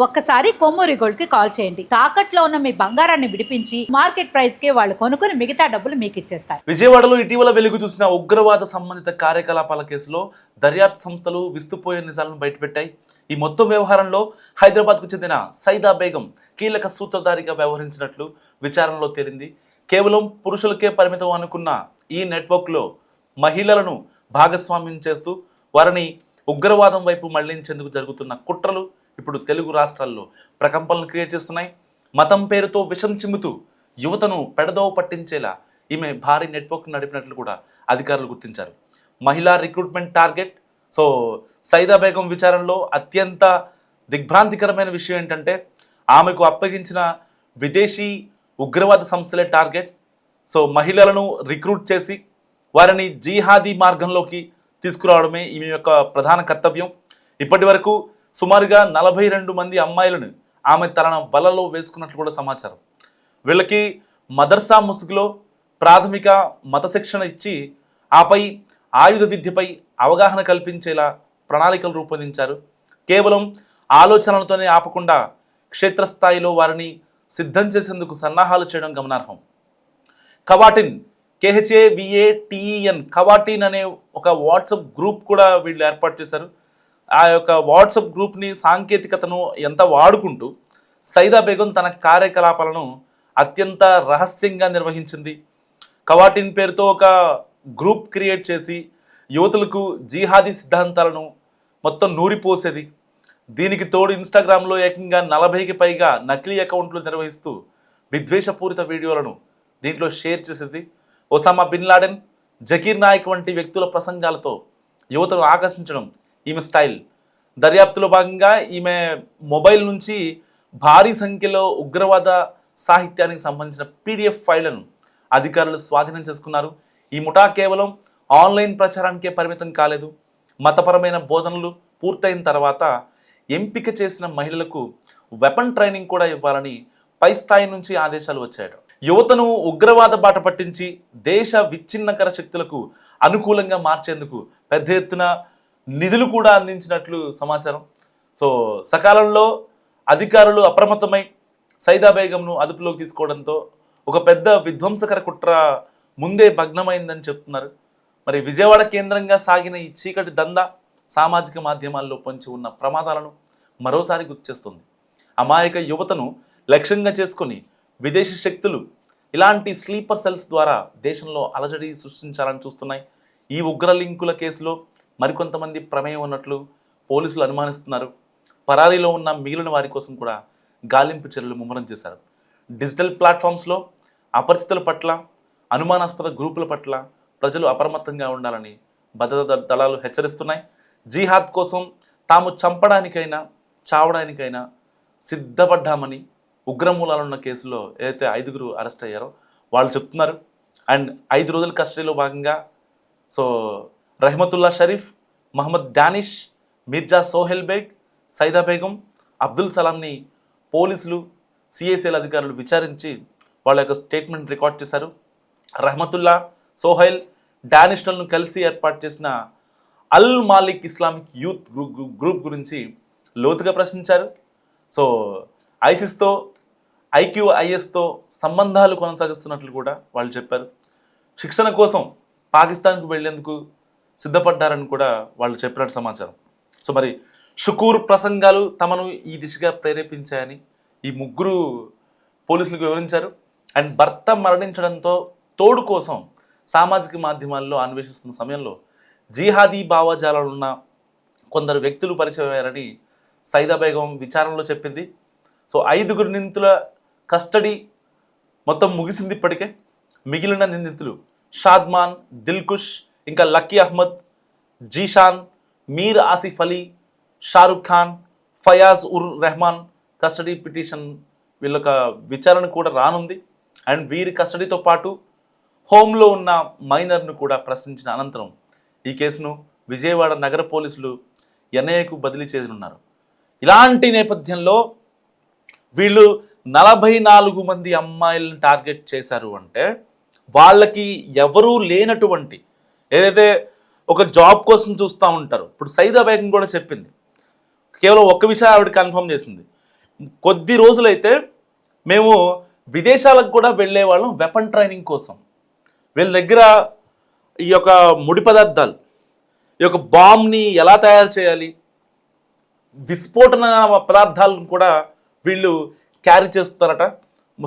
ఒక్కసారి కొమ్మూరి గోల్డ్ కి కాల్ చేయండి. తాకట్లో ఉన్న మీ బంగారాన్ని విడిపించి మార్కెట్ ప్రైస్ కి వాళ్ళు కొనుక్కుని మిగతా డబ్బులు మీకు ఇచ్చేస్తారు. విజయవాడలో ఇటీవల వెలుగు చూసిన ఉగ్రవాద సంబంధిత కార్యకలాపాల కేసులో దర్యాప్తు సంస్థలు విస్తుపోయే నిజాలను బయటపెట్టాయి. ఈ మొత్తం వ్యవహారంలో హైదరాబాద్కు చెందిన సైదా బేగం కీలక సూత్రధారిగా వ్యవహరించినట్లు విచారణలో తేలింది. కేవలం పురుషులకే పరిమితం అనుకున్న ఈ నెట్వర్క్లో మహిళలను భాగస్వామ్యం చేస్తూ వారిని ఉగ్రవాదం వైపు మళ్లించేందుకు జరుగుతున్న కుట్రలు ఇప్పుడు తెలుగు రాష్ట్రాల్లో ప్రకంపనలు క్రియేట్ చేస్తున్నాయి. మతం పేరుతో విషం చిమ్ముతూ యువతను పెడదోవ పట్టించేలా ఈమె భారీ నెట్వర్క్ నడిపినట్లు కూడా అధికారులు గుర్తించారు. మహిళా recruitment target. So Saida Begum విచారణలో అత్యంత దిగ్భ్రాంతికరమైన విషయం ఏంటంటే ఆమెకు అప్పగించిన విదేశీ ఉగ్రవాద సంస్థలే టార్గెట్. సో మహిళలను రిక్రూట్ చేసి వారిని జిహాదీ మార్గంలోకి తీసుకురావడమే ఈమె యొక్క ప్రధాన కర్తవ్యం. ఇప్పటి వరకు సుమారుగా 42 మంది అమ్మాయిలను ఆమె తన వలలో వేసుకున్నట్లు కూడా సమాచారం. వీళ్ళకి మదర్సా ముసుగులో ప్రాథమిక మత శిక్షణ ఇచ్చి ఆపై ఆయుధ విద్యపై అవగాహన కల్పించేలా ప్రణాళికలు రూపొందించారు. కేవలం ఆలోచనలతోనే ఆపకుండా క్షేత్రస్థాయిలో వారిని సిద్ధం చేసేందుకు సన్నాహాలు చేయడం గమనార్హం. కవాటిన్ KHAVATEN కవాటిన్ అనే ఒక వాట్సాప్ గ్రూప్ కూడా వీళ్ళు ఏర్పాటు చేశారు. ఆ యొక్క వాట్సాప్ గ్రూప్ని సాంకేతికతను ఎంత వాడుకుంటూ సైదా బేగం తన కార్యకలాపాలను అత్యంత రహస్యంగా నిర్వహించింది. కవాటిన్ పేరుతో ఒక గ్రూప్ క్రియేట్ చేసి యువతులకు జిహాదీ సిద్ధాంతాలను మొత్తం నూరిపోసేది. దీనికి తోడు ఇన్స్టాగ్రామ్లో ఏకంగా 40కి పైగా నకిలీ అకౌంట్లు నిర్వహిస్తూ విద్వేషపూరిత వీడియోలను దీంట్లో షేర్ చేసేది. Osama bin Laden, Zakir Naik వంటి వ్యక్తుల ప్రసంగాలతో యువతను ఆకర్షించడం ఈమె స్టైల్. దర్యాప్తులో భాగంగా ఈమె మొబైల్ నుంచి భారీ సంఖ్యలో ఉగ్రవాద సాహిత్యానికి సంబంధించిన PDF ఫైళ్లను అధికారులు స్వాధీనం చేసుకున్నారు. ఈ ముఠా కేవలం ఆన్లైన్ ప్రచారానికే పరిమితం కాలేదు. మతపరమైన బోధనలు పూర్తయిన తర్వాత ఎంపిక చేసిన మహిళలకు వెపన్ ట్రైనింగ్ కూడా ఇవ్వాలని పై స్థాయి నుంచి ఆదేశాలు వచ్చాయట. యువతను ఉగ్రవాద బాట పట్టించి దేశ విచ్ఛిన్నకర శక్తులకు అనుకూలంగా మార్చేందుకు పెద్ద ఎత్తున నిధులు కూడా అందించినట్లు సమాచారం. సో సకాలంలో అధికారులు అప్రమత్తమై సైదా బేగంను అదుపులోకి తీసుకోవడంతో ఒక పెద్ద విధ్వంసకర కుట్ర ముందే భగ్నమైందని చెప్తున్నారు. మరి విజయవాడ కేంద్రంగా సాగిన ఈ చీకటి దందా సామాజిక మాధ్యమాల్లో పొంచి ఉన్న ప్రమాదాలను మరోసారి గుర్తుచేస్తుంది. అమాయక యువతను లక్ష్యంగా చేసుకొని విదేశీ శక్తులు ఇలాంటి స్లీపర్ సెల్స్ ద్వారా దేశంలో అలజడి సృష్టించాలని చూస్తున్నాయి. ఈ ఉగ్ర లింకుల కేసులో మరికొంతమంది ప్రమేయం ఉన్నట్లు పోలీసులు అనుమానిస్తున్నారు. పరారీలో ఉన్న మిగిలిన వారి కోసం కూడా గాలింపు చర్యలు ముమ్మరం చేశారు. డిజిటల్ ప్లాట్ఫామ్స్లో అపరిచితుల పట్ల, అనుమానాస్పద గ్రూపుల పట్ల ప్రజలు అప్రమత్తంగా ఉండాలని భద్రతా దళాలు హెచ్చరిస్తున్నాయి. జిహాద్ కోసం తాము చంపడానికైనా చావడానికైనా సిద్ధపడ్డామని ఉగ్రమూలాలున్న కేసులో ఏదైతే 5గురు అరెస్ట్ అయ్యారో వాళ్ళు చెప్తున్నారు. అండ్ 5 రోజుల కస్టడీలో భాగంగా సో రహమతుల్లా షరీఫ్, మహమ్మద్ డానిష్, మిర్జా సోహెల్ బేగ్, సైదా బేగం, అబ్దుల్ సలాంని పోలీసులు, CSL అధికారులు విచారించి వాళ్ళ యొక్క స్టేట్మెంట్ రికార్డ్ చేశారు. రహమతుల్లా, సోహెల్, డానిష్లను కలిసి ఏర్పాటు చేసిన అల్ మాలిక్ ఇస్లామిక్ యూత్ గ్రూప్ గురించి లోతుగా ప్రశ్నించారు. సో ఐసిస్తో, IQISతో సంబంధాలు కొనసాగిస్తున్నట్లు కూడా వాళ్ళు చెప్పారు. శిక్షణ కోసం పాకిస్తాన్కు వెళ్లేందుకు సిద్ధపడ్డారని కూడా వాళ్ళు చెప్పినట్టు సమాచారం. సో మరి షుకూర్ ప్రసంగాలు తమను ఈ దిశగా ప్రేరేపించాయని ఈ 3 పోలీసులకు వివరించారు. అండ్ భర్త మరణించడంతో తోడు కోసం సామాజిక మాధ్యమాల్లో అన్వేషిస్తున్న సమయంలో జిహాదీ భావజాలాలున్న కొందరు వ్యక్తులు పరిచయం అయ్యారని సైదా బేగం విచారణలో చెప్పింది. సో 5గురు నిందితుల కస్టడీ మొత్తం ముగిసింది ఇప్పటికే. మిగిలిన నిందితులు షాద్మాన్, దిల్కుష్, ఇంకా లక్కీ అహ్మద్, జీషాన్, మీర్ ఆసిఫ్ అలీ, షారుఖ్ ఖాన్, ఫయాజ్ ఉర్ రెహమాన్ కస్టడీ పిటిషన్ వీళ్ళొక విచారణ కూడా రానుంది. అండ్ వీరి కస్టడీతో పాటు హోంలో ఉన్న మైనర్ను కూడా ప్రశ్నించిన అనంతరం ఈ కేసును విజయవాడ నగర పోలీసులు NIAకు బదిలీ చేయనున్నారు. ఇలాంటి నేపథ్యంలో వీళ్ళు 44 మంది అమ్మాయిలను టార్గెట్ చేశారు అంటే వాళ్ళకి ఎవరూ లేనటువంటి ఏదైతే ఒక జాబ్ కోసం చూస్తూ ఉంటారు. ఇప్పుడు సైదా బేగం కూడా చెప్పింది, కేవలం ఒక్క విషయం ఆవిడ కన్ఫర్మ్ చేసింది, కొద్ది రోజులైతే మేము విదేశాలకు కూడా వెళ్ళేవాళ్ళం వెపన్ ట్రైనింగ్ కోసం. వీళ్ళ దగ్గర ఈ యొక్క ముడి పదార్థాలు, ఈ యొక్క బాంబ్ని ఎలా తయారు చేయాలి, విస్ఫోటన పదార్థాలను కూడా వీళ్ళు క్యారీ చేస్తారట.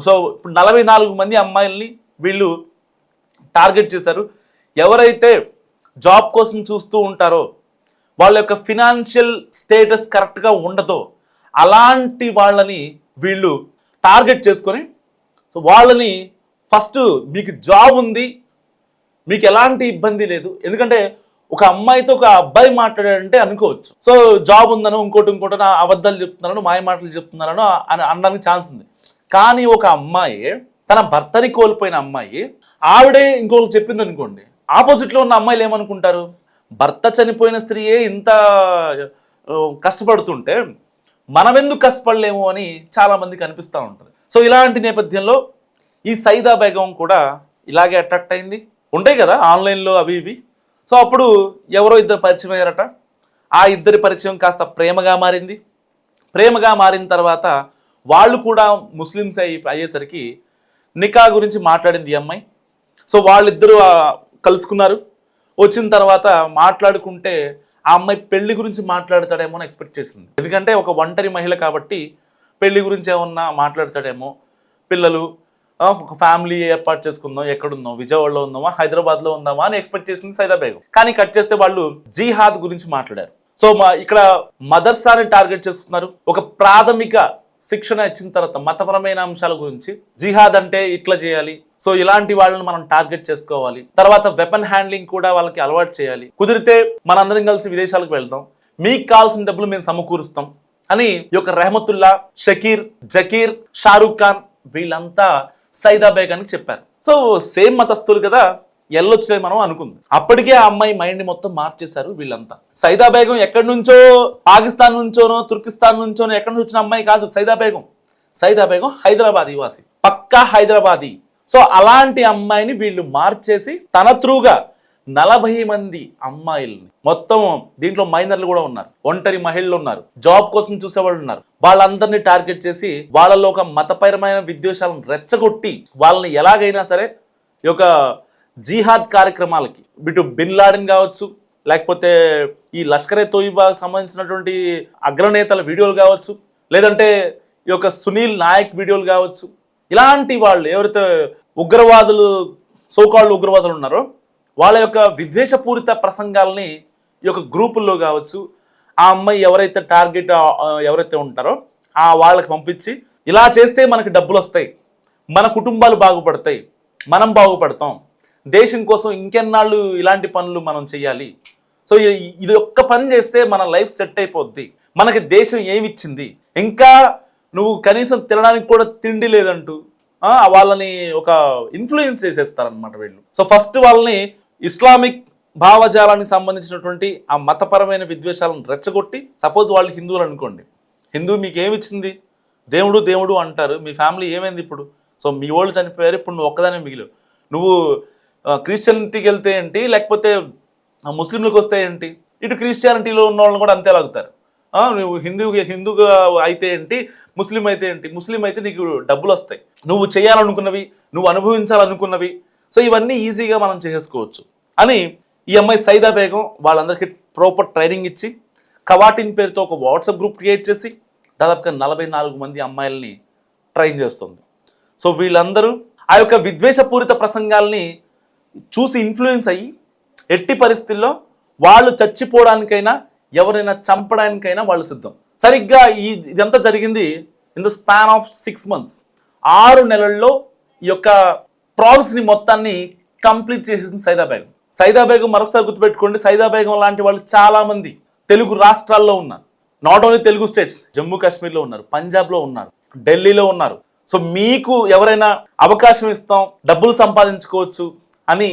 సో ఇప్పుడు 44 మంది అమ్మాయిల్ని వీళ్ళు టార్గెట్ చేశారు. ఎవరైతే జాబ్ కోసం చూస్తూ ఉంటారో, వాళ్ళ యొక్క ఫినాన్షియల్ స్టేటస్ కరెక్ట్గా ఉండదో అలాంటి వాళ్ళని వీళ్ళు టార్గెట్ చేసుకొని, సో వాళ్ళని ఫస్ట్ మీకు జాబ్ ఉంది, మీకు ఎలాంటి ఇబ్బంది లేదు. ఎందుకంటే ఒక అమ్మాయితో ఒక అబ్బాయి మాట్లాడాడంటే అనుకోవచ్చు, సో జాబ్ ఉందనో ఇంకోటి అబద్ధాలు చెప్తున్నారనో మాయ మాటలు చెప్తున్నారనో అని అనడానికి ఛాన్స్ ఉంది. కానీ ఒక అమ్మాయి తన భర్తని కోల్పోయిన అమ్మాయి ఆవిడే ఇంకోటి చెప్పింది అనుకోండి, ఆపోజిట్లో ఉన్న అమ్మాయిలు ఏమనుకుంటారు, భర్త చనిపోయిన స్త్రీయే ఇంత కష్టపడుతుంటే మనం ఎందుకు కష్టపడలేము అని చాలామందికి అనిపిస్తూ ఉంటుంది. సో ఇలాంటి నేపథ్యంలో ఈ సైదా బేగం కూడా ఇలాగే అట్రాక్ట్ అయింది. ఉంటాయి కదా ఆన్లైన్లో అవి ఇవి. సో అప్పుడు ఎవరో ఇద్దరు పరిచయం అయ్యారట. ఆ ఇద్దరి పరిచయం కాస్త ప్రేమగా మారింది. ప్రేమగా మారిన తర్వాత వాళ్ళు కూడా ముస్లిమ్స్ అయ్యేసరికి నికా గురించి మాట్లాడింది ఈ అమ్మాయి. సో వాళ్ళిద్దరూ కలుసుకున్నారు. వచ్చిన తర్వాత మాట్లాడుకుంటే ఆ అమ్మాయి పెళ్లి గురించి మాట్లాడతాడేమో అని ఎక్స్పెక్ట్ చేసింది. ఎందుకంటే ఒక ఒంటరి మహిళ కాబట్టి పెళ్లి గురించి ఏమన్నా మాట్లాడతాడేమో, పిల్లలు, ఒక ఫ్యామిలీ ఏర్పాటు చేసుకుందాం, ఎక్కడుందాం, విజయవాడలో ఉందామా హైదరాబాద్లో ఉందామా అని ఎక్స్పెక్ట్ చేసింది సైదా బేగం. కానీ కట్ చేస్తే వాళ్ళు జిహాద్ గురించి మాట్లాడారు. సో ఇక్కడ మదర్సాని టార్గెట్ చేస్తున్నారు. ఒక ప్రాథమిక శిక్షణ ఇచ్చిన తర్వాత మతపరమైన అంశాల గురించి, జిహాద్ అంటే ఇట్లా చేయాలి, సో ఇలాంటి వాళ్ళని మనం టార్గెట్ చేసుకోవాలి. తర్వాత వెపన్ హ్యాండ్లింగ్ కూడా వాళ్ళకి అలవాటు చేయాలి. కుదిరితే మనందరం కలిసి విదేశాలకు వెళ్దాం, మీకు కావాల్సిన డబ్బులు మేము సమకూరుస్తాం అని ఈ యొక్క రెహమతుల్లా, షకీర్, జకీర్, షారూక్ ఖాన్ వీళ్ళంతా సైదా బేగానికి చెప్పారు. సో సేమ్ మతస్థులు కదా, ఎల్లొచ్చులే మనం అనుకుంది. అప్పటికే ఆ అమ్మాయి మైండ్ మొత్తం మార్చేశారు వీళ్ళంతా. సైదా బేగం ఎక్కడి నుంచో, పాకిస్తాన్ నుంచోనో తుర్కిస్తాన్ నుంచోనో ఎక్కడి నుంచి వచ్చిన అమ్మాయి కాదు సైదా బేగం. సైదా బేగం హైదరాబాదీ వాసి, పక్కా హైదరాబాదీ. సో అలాంటి అమ్మాయిని వీళ్ళు మార్చేసి తన త్రూగా 40 మంది అమ్మాయిల్ని, మొత్తం దీంట్లో మైనర్లు కూడా ఉన్నారు, ఒంటరి మహిళలు ఉన్నారు, జాబ్ కోసం చూసేవాళ్ళు ఉన్నారు, వాళ్ళందరినీ టార్గెట్ చేసి వాళ్ళలో ఒక మతపరమైన విద్వేషాలను రెచ్చగొట్టి వాళ్ళని ఎలాగైనా సరే ఈ యొక్క జిహాద్ కార్యక్రమాలకి, ఇటు బిన్ లాడెన్ కావచ్చు, లేకపోతే ఈ లష్కరే తోయిబాకి సంబంధించినటువంటి అగ్రనేతల వీడియోలు కావచ్చు, లేదంటే ఈ యొక్క సునీల్ నాయక్ వీడియోలు కావచ్చు, ఇలాంటి వాళ్ళు ఎవరైతే ఉగ్రవాదులు, సోకాళ్ళు ఉగ్రవాదులు ఉన్నారో వాళ్ళ యొక్క విద్వేషపూరిత ప్రసంగాల్ని ఈ యొక్క గ్రూపుల్లో కావచ్చు, ఆ అమ్మాయి ఎవరైతే టార్గెట్ ఎవరైతే ఉంటారో వాళ్ళకి పంపించి, ఇలా చేస్తే మనకి డబ్బులు వస్తాయి, మన కుటుంబాలు బాగుపడతాయి, మనం బాగుపడతాం, దేశం కోసం ఇంకెన్నాళ్ళు ఇలాంటి పనులు మనం చేయాలి, సో ఇది ఒక్క పని చేస్తే మన లైఫ్ సెట్ అయిపోద్ది, మనకి దేశం ఏమిచ్చింది, ఇంకా నువ్వు కనీసం తినడానికి కూడా తిండి లేదంటూ వాళ్ళని ఒక ఇన్ఫ్లుయెన్స్ చేసేస్తారనమాట వీళ్ళు. సో ఫస్ట్ వాళ్ళని ఇస్లామిక్ భావజాలానికి సంబంధించినటువంటి ఆ మతపరమైన విద్వేషాలను రెచ్చగొట్టి, సపోజ్ వాళ్ళు హిందువులు అనుకోండి, హిందూ మీకు ఏమిచ్చింది, దేవుడు దేవుడు అంటారు, మీ ఫ్యామిలీ ఏమైంది ఇప్పుడు, సో మీ వాళ్ళు చనిపోయారు, ఇప్పుడు నువ్వు ఒక్కదానే మిగిలివు, నువ్వు క్రిస్టియానిటీకి వెళ్తే ఏంటి, లేకపోతే ముస్లింలకు వస్తే ఏంటి, ఇటు క్రిస్టియానిటీలో ఉన్న వాళ్ళని కూడా అంతే లాగుతారు, నువ్వు హిందూగా అయితే ఏంటి, ముస్లిం అయితే ఏంటి, ముస్లిం అయితే నీకు డబ్బులు వస్తాయి, నువ్వు చేయాలనుకున్నవి, నువ్వు అనుభవించాలనుకున్నవి, సో ఇవన్నీ ఈజీగా మనం చేసుకోవచ్చు అని ఈ అమ్మాయి సైదా బేగం వాళ్ళందరికీ ప్రాపర్ ట్రైనింగ్ ఇచ్చి, కవాటిన్ పేరుతో ఒక వాట్సాప్ గ్రూప్ క్రియేట్ చేసి దాదాపుగా 44 మంది అమ్మాయిల్ని ట్రైన్ చేస్తుంది. సో వీళ్ళందరూ ఆ యొక్క విద్వేషపూరిత ప్రసంగాల్ని చూసి ఇన్ఫ్లుయెన్స్ అయ్యి, ఎట్టి పరిస్థితుల్లో వాళ్ళు చచ్చిపోవడానికైనా ఎవరైనా చంపడానికైనా వాళ్ళు సిద్ధం. సరిగ్గా ఇదంతా జరిగింది in the span of 6 months, 6 నెలల్లో ఈ యొక్క ప్రాసెస్ని మొత్తాన్ని కంప్లీట్ చేసింది సైదా బేగం. సైదా బేగం మరొకసారి గుర్తుపెట్టుకోండి, సైదా బేగం లాంటి వాళ్ళు చాలామంది తెలుగు రాష్ట్రాల్లో ఉన్నారు. Not only Telugu states, Jammu కాశ్మీర్లో ఉన్నారు, పంజాబ్లో ఉన్నారు, ఢిల్లీలో ఉన్నారు. సో మీకు ఎవరైనా అవకాశం ఇస్తాం, డబ్బులు సంపాదించుకోవచ్చు అని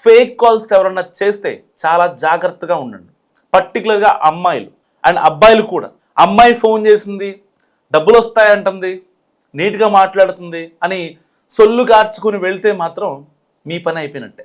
ఫేక్ కాల్స్ ఎవరైనా చేస్తే చాలా జాగ్రత్తగా ఉండండి. పర్టికులర్గా అమ్మాయిలు అండ్ అబ్బాయిలు కూడా. అమ్మాయి ఫోన్ చేసింది, డబ్బులు వస్తాయంటుంది, నీట్గా మాట్లాడుతుంది అని సొల్లు కార్చుకుని వెళ్తే మాత్రం మీ పని అయిపోయినట్టే.